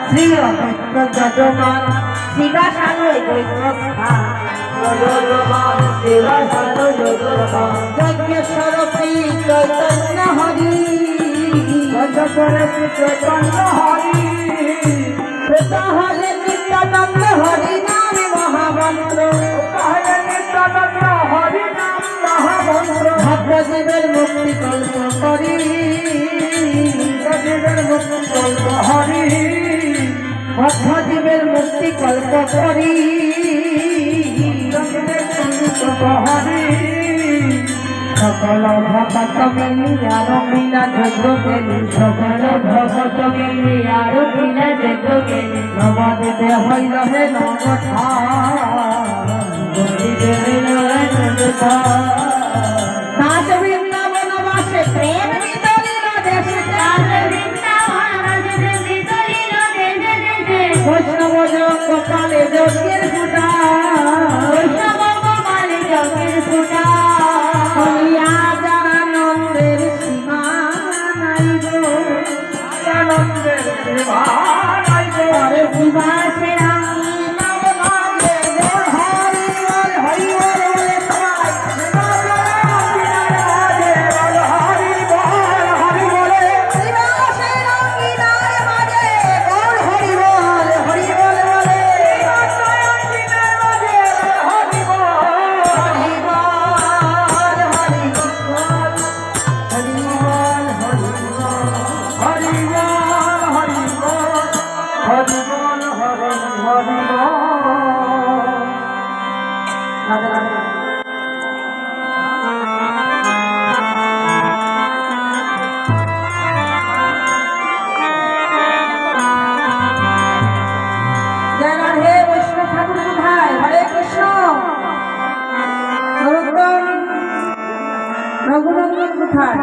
শ্রী অমিত্র যজমান শিবাশালয় দৈত্যস্থান যজ্ঞেশ্বর শ্রী চৈতন্য হরি চৈতন্য হরি হরে নিত্যানন্দ হরি নাম মহামন্ত্র নিত্যানন্দ হরি নাম মহামন্ত্র ভদ্রজীবের মুক্তি কল্প করি ভদ্রজীবের মুক্তি কল্প হরি ভদ্রজীবের মুক্তি কল্প করি হরি সকল ভকত মিলিয়ার মিলা যজ্ঞ কেলি সকল ভকত মিলিয়ার মিলা যজ্ঞ কেলি নবদিতে হইল হে নবঠা কাজ বৃন্দাবন বাসে প্রেম বিতরিল দেশে বৈষ্ণব কপালে যজ্ঞের ফুটা বৈষ্ণব কপালে যজ্ঞের ফুটা আনন্দের সীমা নাই গো আনন্দের সীমা নাই গো আরে সীমা সেরা রঘুনন্দন কোথায়?